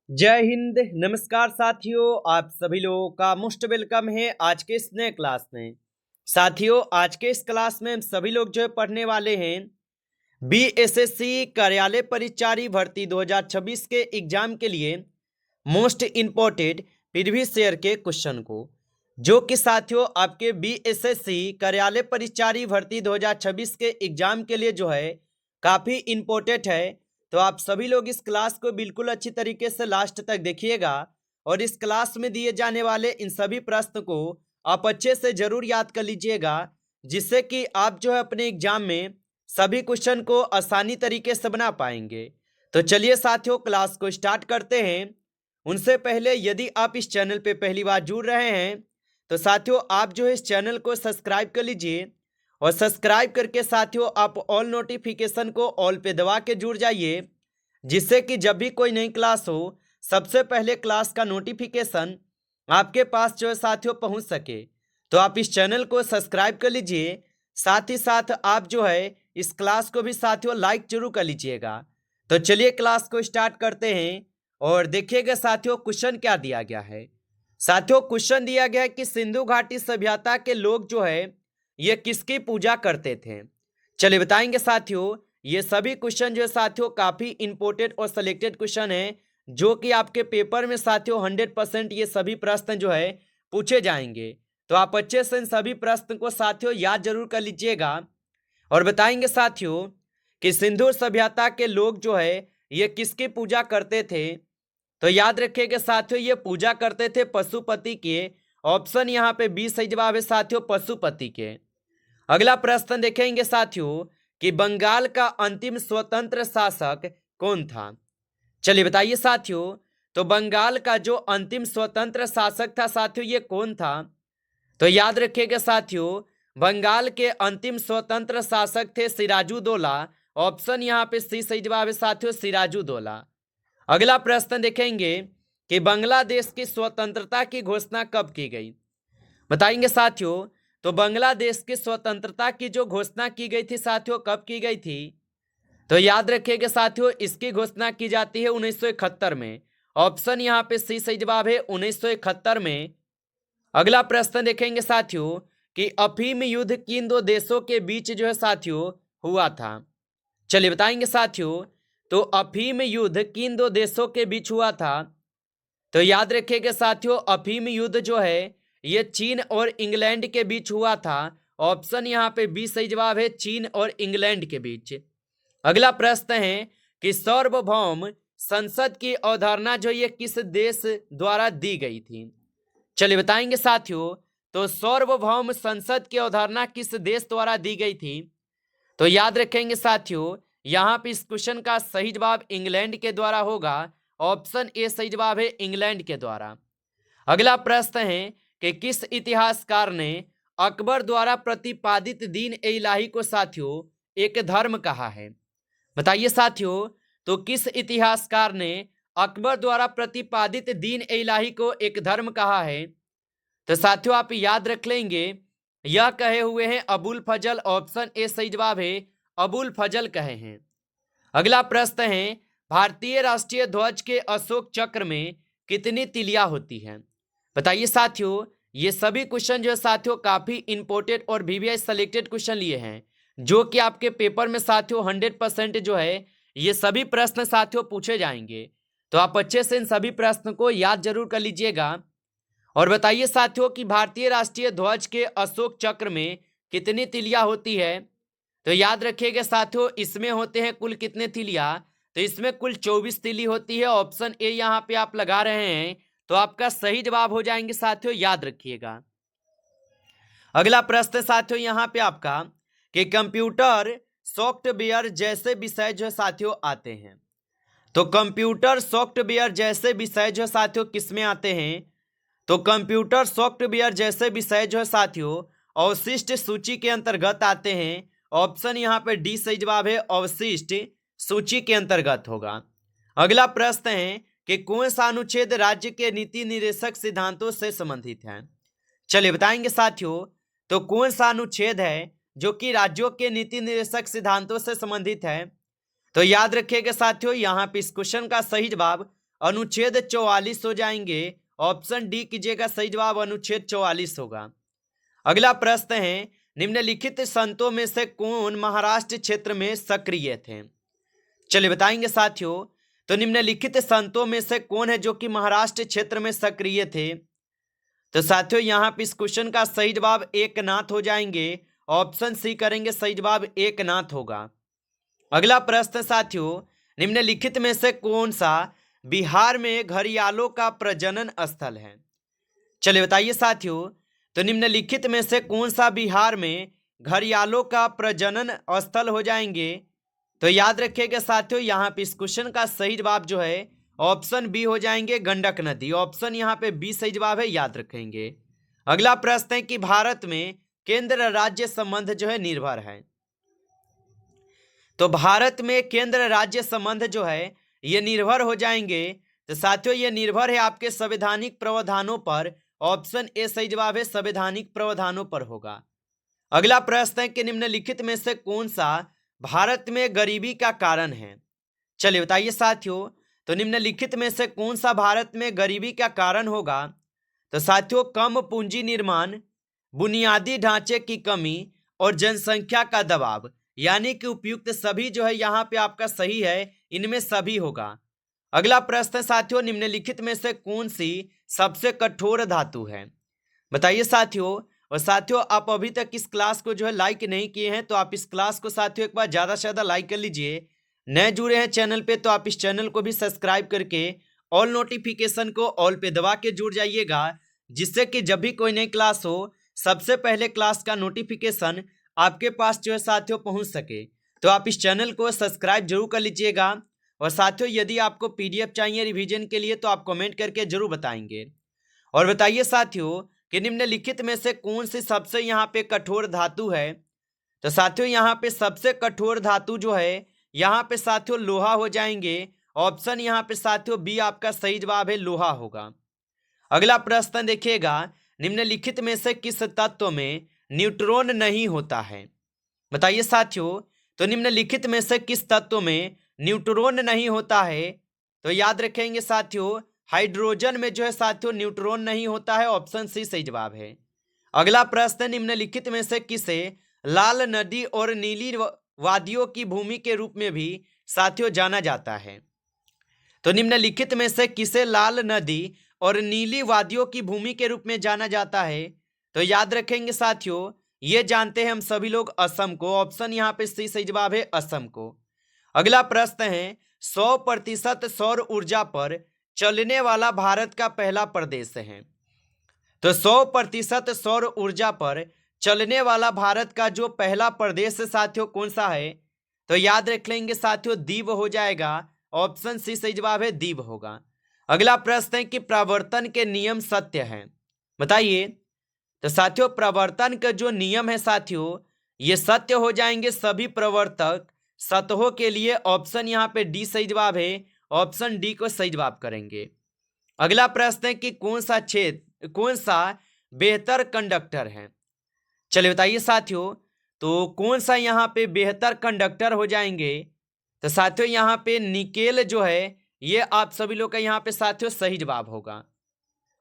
जय हिंद। नमस्कार साथियों, आप सभी लोगों का मोस्ट वेलकम है आज के इस नए क्लास में। साथियों, आज के इस क्लास में हम सभी लोग जो है पढ़ने वाले हैं बीएसएससी कार्यालय परिचारी भर्ती 2026 के एग्जाम के लिए मोस्ट इम्पोर्टेंट प्रीवियस ईयर के क्वेश्चन को, जो कि साथियों आपके बीएसएससी कार्यालय परिचारी भर्ती 2026 के एग्जाम के लिए जो है काफ़ी इम्पोर्टेंट है। तो आप सभी लोग इस क्लास को बिल्कुल अच्छी तरीके से लास्ट तक देखिएगा और इस क्लास में दिए जाने वाले इन सभी प्रश्न को आप अच्छे से जरूर याद कर लीजिएगा, जिससे कि आप जो है अपने एग्जाम में सभी क्वेश्चन को आसानी तरीके से बना पाएंगे। तो चलिए साथियों, क्लास को स्टार्ट करते हैं। उनसे पहले यदि आप इस चैनल पे पहली बार जुड़ रहे हैं तो साथियों आप जो है इस चैनल को सब्सक्राइब कर लीजिए और सब्सक्राइब करके साथियों आप ऑल नोटिफिकेशन को ऑल पे दबा के जुड़ जाइए, जिससे कि जब भी कोई नई क्लास हो सबसे पहले क्लास का नोटिफिकेशन आपके पास जो है साथियों पहुंच सके। तो आप इस चैनल को सब्सक्राइब कर लीजिए, साथ ही साथ आप जो है इस क्लास को भी साथियों लाइक जरूर कर लीजिएगा। तो चलिए क्लास को स्टार्ट करते हैं और देखिएगा साथियों क्वेश्चन क्या दिया गया है। साथियों क्वेश्चन दिया गया है कि सिंधु घाटी सभ्यता के लोग जो है ये किसकी पूजा करते थे। चलिए बताएंगे साथियों। ये सभी क्वेश्चन जो है साथियों काफी इंपॉर्टेंट और सिलेक्टेड क्वेश्चन है, जो कि आपके पेपर में साथियों 100% ये सभी प्रश्न जो है पूछे जाएंगे। तो आप अच्छे से इन सभी प्रश्न को साथियों याद जरूर कर लीजिएगा और बताएंगे साथियों कि सिंधु सभ्यता के लोग जो है ये किसकी पूजा करते थे। तो याद रखिएगा साथियों, ये पूजा करते थे पशुपति के। ऑप्शन यहाँ पे बी सही जवाब है साथियों, पशुपति के। अगला प्रश्न देखेंगे साथियों कि बंगाल का अंतिम स्वतंत्र शासक कौन था। चलिए बताइए साथियों, तो बंगाल का जो अंतिम स्वतंत्र शासक था साथियों ये कौन था। तो याद रखिएगा साथियों, बंगाल के अंतिम स्वतंत्र शासक थे सिराजुद्दौला। ऑप्शन यहाँ पे सी सही जवाब है साथियों, सिराजुद्दौला। अगला प्रश्न देखेंगे कि बांग्लादेश की स्वतंत्रता की घोषणा कब की गई। बताएंगे साथियों, तो बांग्लादेश की स्वतंत्रता की जो घोषणा की गई थी साथियों कब की गई थी। तो याद रखिएगा साथियों, इसकी घोषणा की जाती है 1971 में। ऑप्शन यहाँ पे सी सही जवाब है 1971 में। अगला प्रश्न देखेंगे साथियों कि अफीम युद्ध किन दो देशों के बीच जो है साथियों हुआ था। चलिए बताएंगे साथियों, तो अफीम युद्ध किन दो देशों के बीच हुआ था। तो याद रखिएगा साथियों, अफीम युद्ध जो है ये चीन और इंग्लैंड के बीच हुआ था। ऑप्शन यहाँ पे बी सही जवाब है, चीन और इंग्लैंड के बीच। अगला प्रश्न है कि सार्वभौम संसद की अवधारणा जो ये किस देश द्वारा दी गई थी। चलिए बताएंगे साथियों, तो सार्वभौम संसद की अवधारणा किस देश द्वारा दी गई थी। तो याद रखेंगे साथियों, यहाँ पे इस क्वेश्चन का सही जवाब इंग्लैंड के द्वारा होगा। ऑप्शन ए सही जवाब है, इंग्लैंड के द्वारा। अगला प्रश्न है कि किस इतिहासकार ने अकबर द्वारा प्रतिपादित दीन ए इलाही को साथियों एक धर्म कहा है। बताइए साथियों, तो किस इतिहासकार ने अकबर द्वारा प्रतिपादित दीन ए इलाही को एक धर्म कहा है। तो साथियों आप याद रख लेंगे, यह कहे हुए हैं अबुल फजल। ऑप्शन ए सही जवाब है, अबुल फजल कहे हैं। अगला प्रश्न है भारतीय राष्ट्रीय ध्वज के अशोक चक्र में कितनी तिलियां होती हैं। बताइए साथियों, ये सभी क्वेश्चन जो है साथियों काफी इंपॉर्टेंट और वीवीआई सेलेक्टेड क्वेश्चन लिए हैं, जो कि आपके पेपर में साथियों 100% जो है ये सभी प्रश्न साथियों पूछे जाएंगे। तो आप अच्छे से इन सभी प्रश्न को याद जरूर कर लीजिएगा और बताइए साथियों कि भारतीय राष्ट्रीय ध्वज के अशोक चक्र में कितनी तिलियां होती है। तो याद रखिएगा साथियों, इसमें होते हैं कुल कितने तिलियां। तो इसमें कुल 24 तिली होती है। ऑप्शन ए यहाँ पे आप लगा रहे हैं तो आपका सही जवाब हो जाएंगे साथियों, याद रखिएगा। अगला प्रश्न साथियों यहाँ पे आपका कि कंप्यूटर सॉफ्टवेयर जैसे विषय जो साथियों आते हैं। तो कंप्यूटर सॉफ्टवेयर जैसे विषय जो साथियों किसमें आते हैं। तो कंप्यूटर सॉफ्टवेयर जैसे विषय जो है साथियों अवशिष्ट सूची के अंतर्गत आते हैं। ऑप्शन यहाँ पे डी सही जवाब है, अवशिष्ट सूची के अंतर्गत होगा। अगला प्रश्न है कि कौन सा अनुच्छेद राज्य के नीति निर्देशक सिद्धांतों से संबंधित है। चलिए बताएंगे साथियों, तो कौन सा अनुच्छेद है जो कि राज्यों के नीति निर्देशक सिद्धांतों से संबंधित है। तो याद रखिएगा साथियों, यहाँ पे इस क्वेश्चन का सही जवाब अनुच्छेद 44 हो जाएंगे। ऑप्शन डी कीजिएगा, सही जवाब अनुच्छेद 44 होगा। अगला प्रश्न है, निम्नलिखित संतों में से कौन महाराष्ट्र क्षेत्र में सक्रिय थे? चलिए बताएंगे साथियों। तो निम्नलिखित संतों में से कौन है जो कि महाराष्ट्र क्षेत्र में सक्रिय थे? तो साथियों यहाँ पे इस क्वेश्चन का सही जवाब एकनाथ हो जाएंगे। ऑप्शन सी करेंगे, सही जवाब एकनाथ होगा। अगला प्रश्न साथियों, निम्नलिखित में से कौन सा बिहार में घड़ियालों का प्रजनन स्थल है? चलिए बताइए साथियों। तो निम्नलिखित में से कौन सा बिहार में घड़ियालों का प्रजनन स्थल हो जाएंगे? तो याद रखिएगा साथियों, यहाँ पे इस क्वेश्चन का सही जवाब जो है ऑप्शन बी हो जाएंगे, गंडक नदी। ऑप्शन यहाँ पे बी सही जवाब है, याद रखेंगे। अगला प्रश्न है कि भारत में केंद्र राज्य संबंध जो है निर्भर है। तो भारत में केंद्र राज्य संबंध जो है ये निर्भर हो जाएंगे। तो साथियों ये निर्भर है आपके संवैधानिक प्रावधानों पर। ऑप्शन ए सही जवाब है, संवैधानिक प्रावधानों पर होगा। अगला प्रश्न है कि निम्नलिखित में से कौन सा भारत में गरीबी का कारण है? चलिए बताइए साथियों। तो निम्नलिखित में से कौन सा भारत में गरीबी का कारण होगा? तो साथियों कम पूंजी निर्माण, बुनियादी ढांचे की कमी और जनसंख्या का दबाव, यानी कि उपयुक्त सभी जो है यहाँ पे आपका सही है, इनमें सभी होगा। अगला प्रश्न साथियों, निम्नलिखित में से कौन सी सबसे कठोर धातु है? बताइए साथियों। और साथियों आप अभी तक इस क्लास को जो है लाइक नहीं किए हैं तो आप इस क्लास को साथियों एक बार ज़्यादा से ज़्यादा लाइक कर लीजिए। नए जुड़े हैं चैनल पे तो आप इस चैनल को भी सब्सक्राइब करके ऑल नोटिफिकेशन को ऑल पे दबा के जुड़ जाइएगा, जिससे कि जब भी कोई नई क्लास हो सबसे पहले क्लास का नोटिफिकेशन आपके पास जो है साथियों पहुंच सके। तो आप इस चैनल को सब्सक्राइब जरूर कर लीजिएगा। और साथियों यदि आपको पीडीएफ चाहिए रिवीजन के लिए तो आप कमेंट करके जरूर बताएंगे। और बताइए साथियों कि निम्नलिखित में से कौन सी सबसे यहाँ पे कठोर धातु है? तो साथियों यहाँ पे सबसे कठोर धातु जो है यहाँ पे साथियों लोहा हो जाएंगे। ऑप्शन यहाँ पे साथियों बी आपका सही जवाब है, लोहा होगा। अगला प्रश्न देखिएगा, निम्नलिखित में से किस तत्व में न्यूट्रॉन नहीं होता है? बताइए साथियों। तो निम्नलिखित में से किस तत्व में न्यूट्रॉन नहीं होता है? तो याद रखेंगे साथियों हाइड्रोजन में जो है साथियों न्यूट्रॉन नहीं होता है। ऑप्शन सी सही जवाब है। अगला प्रश्न, निम्नलिखित में से किसे लाल नदी और नीली वादियों की भूमि के रूप में भी साथियों जाना जाता है? तो निम्नलिखित में से किसे लाल नदी और नीली वादियों की भूमि के रूप में जाना जाता है? तो याद रखेंगे साथियों ये जानते हैं हम सभी लोग असम को। ऑप्शन यहाँ पे सी सही जवाब है, असम को। अगला प्रश्न है 100% सौर ऊर्जा पर चलने वाला भारत का पहला प्रदेश है। तो 100% सौर ऊर्जा पर चलने वाला भारत का जो पहला प्रदेश साथियों कौन सा है? तो याद रख लेंगे साथियों दीव हो जाएगा। ऑप्शन सी सही जवाब है, दीव होगा। अगला प्रश्न है कि प्रवर्तन के नियम सत्य हैं, बताइए। तो साथियों प्रवर्तन का जो नियम है साथियों ये सत्य हो जाएंगे सभी प्रवर्तक सतहों के लिए। ऑप्शन यहाँ पे डी सही जवाब है, ऑप्शन डी को सही जवाब करेंगे। अगला प्रश्न है कि कौन सा बेहतर कंडक्टर है? चलिए बताइए साथियों। तो कौन सा यहाँ पे बेहतर कंडक्टर हो जाएंगे? तो साथियों यहाँ पे निकेल जो है ये आप सभी लोग का यहाँ पे साथियों सही जवाब होगा।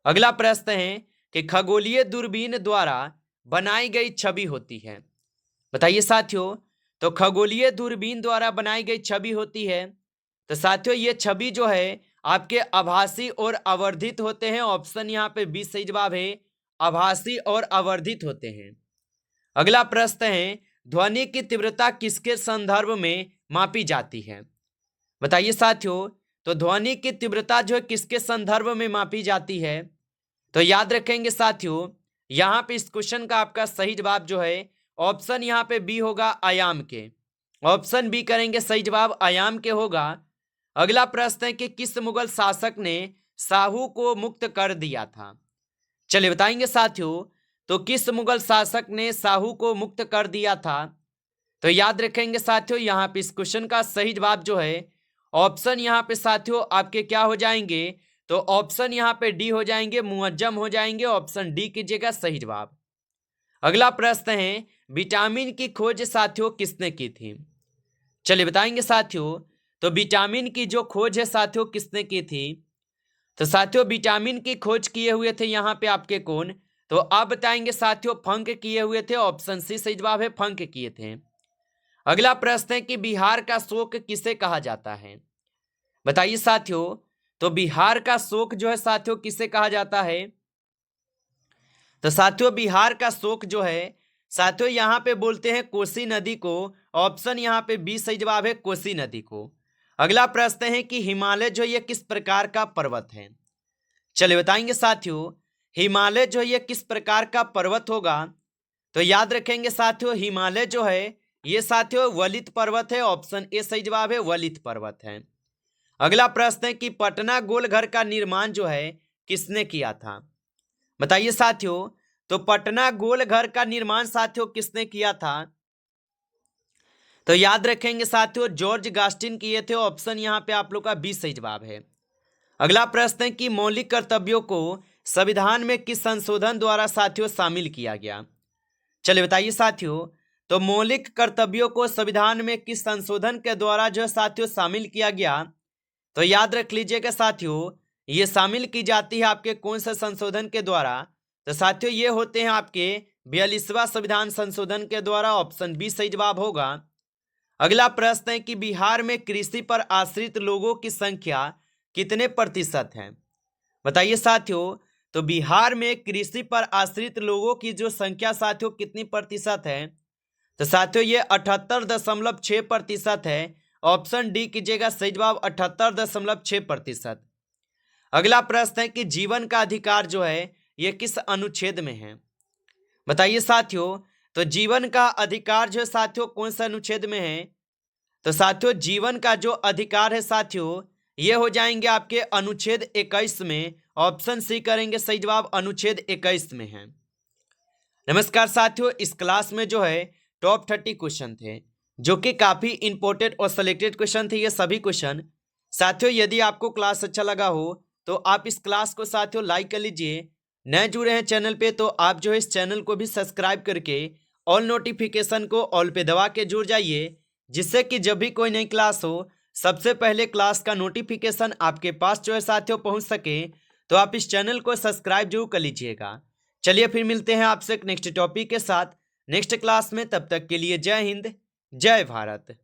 अगला प्रश्न है कि खगोलीय दूरबीन द्वारा बनाई गई छवि होती है। बताइए साथियों। तो खगोलीय दूरबीन द्वारा बनाई गई छवि होती है। तो साथियों ये छवि जो है आपके आभासी और आवर्धित होते हैं। ऑप्शन यहाँ पे बी सही जवाब है, आभासी और आवर्धित होते हैं। अगला प्रश्न है ध्वनि की तीव्रता किसके संदर्भ में मापी जाती है? बताइए साथियों। तो ध्वनि की तीव्रता जो है किसके संदर्भ में मापी जाती है? तो याद रखेंगे साथियों यहाँ पे इस क्वेश्चन का आपका सही जवाब जो है ऑप्शन यहाँ पे बी होगा, आयाम के। ऑप्शन बी करेंगे सही जवाब, आयाम के होगा। अगला प्रश्न है कि किस मुगल शासक ने साहू को मुक्त कर दिया था? चलिए बताएंगे साथियों। तो किस मुगल शासक ने साहू को मुक्त कर दिया था? तो याद रखेंगे साथियों यहाँ पे इस क्वेश्चन का सही जवाब जो है ऑप्शन यहाँ पे साथियों आपके क्या हो जाएंगे? तो ऑप्शन यहाँ पे डी हो जाएंगे, मुअज्जम हो जाएंगे। ऑप्शन डी कीजिएगा सही जवाब। अगला प्रश्न है विटामिन की खोज साथियों किसने की थी? चलिए बताएंगे साथियों। तो विटामिन की जो खोज है साथियों किसने की थी? तो साथियों विटामिन की खोज किए हुए थे यहाँ पे आपके कौन, तो आप बताएंगे साथियों फंक किए हुए थे। ऑप्शन सी सही जवाब है, फंक किए थे। अगला प्रश्न है कि बिहार का शोक किसे कहा जाता है, बताइए साथियों। तो बिहार का शोक जो है साथियों किसे कहा जाता है, तो साथियों बिहार का शोक जो है साथियों यहाँ पे बोलते हैं कोसी नदी को। ऑप्शन यहाँ पे बी सही जवाब है, कोसी नदी को। अगला प्रश्न है कि हिमालय जो ये किस प्रकार का पर्वत है, चलिए बताएंगे साथियों। हिमालय जो ये किस प्रकार का पर्वत होगा, तो याद रखेंगे साथियों हिमालय जो है ये साथियों वलित पर्वत है। ऑप्शन ए सही जवाब है, वलित पर्वत है। अगला प्रश्न है कि पटना गोलघर का निर्माण जो है किसने किया था, बताइए साथियों। तो पटना गोलघर का निर्माण साथियों किसने किया था, तो याद रखेंगे साथियों जॉर्ज गास्टिन किए थे। ऑप्शन यहाँ पे आप लोग का बी सही जवाब है। अगला प्रश्न है कि मौलिक कर्तव्यों को संविधान में किस संशोधन द्वारा साथियों शामिल किया गया, चलिए बताइए साथियों। तो मौलिक कर्तव्यों को संविधान में किस संशोधन के द्वारा जो साथियों शामिल किया गया, तो याद रख लीजिएगा साथियों ये शामिल की जाती है आपके कौन से संशोधन के द्वारा, तो साथियों ये होते हैं आपके 42वां संविधान संशोधन के द्वारा। ऑप्शन बी सही जवाब होगा। अगला प्रश्न है कि बिहार में कृषि पर आश्रित लोगों की संख्या कितने प्रतिशत है, बताइए साथियों। तो बिहार में कृषि पर आश्रित लोगों की जो संख्या साथियों कितनी प्रतिशत है, तो साथियों ये 78.6% है। ऑप्शन डी कीजिएगा सही जवाब 78.6%। अगला प्रश्न है कि जीवन का अधिकार जो है ये किस अनुच्छेद में है, बताइए साथियों। तो जीवन का अधिकार जो है साथियों कौन सा अनुच्छेद में है, तो साथियों जीवन का जो अधिकार है साथियों ये हो जाएंगे आपके अनुच्छेद 21 में। ऑप्शन सी करेंगे सही जवाब, अनुच्छेद 21 में है। नमस्कार साथियों, इस क्लास में जो है टॉप 30 क्वेश्चन थे जो कि काफी इंपॉर्टेंट और सिलेक्टेड क्वेश्चन थे ये सभी क्वेश्चन। साथियों यदि आपको क्लास अच्छा लगा हो तो आप इस क्लास को साथियों लाइक कर लीजिए। नए जुड़े हैं चैनल पे तो आप जो है इस चैनल को भी सब्सक्राइब करके ऑल नोटिफिकेशन को ऑल पे दबा के जुड़ जाइए, जिससे कि जब भी कोई नई क्लास हो सबसे पहले क्लास का नोटिफिकेशन आपके पास जो है साथियों पहुंच सके। तो आप इस चैनल को सब्सक्राइब जरूर कर लीजिएगा। चलिए फिर मिलते हैं आपसे एक नेक्स्ट टॉपिक के साथ नेक्स्ट क्लास में, तब तक के लिए जय हिंद जय भारत।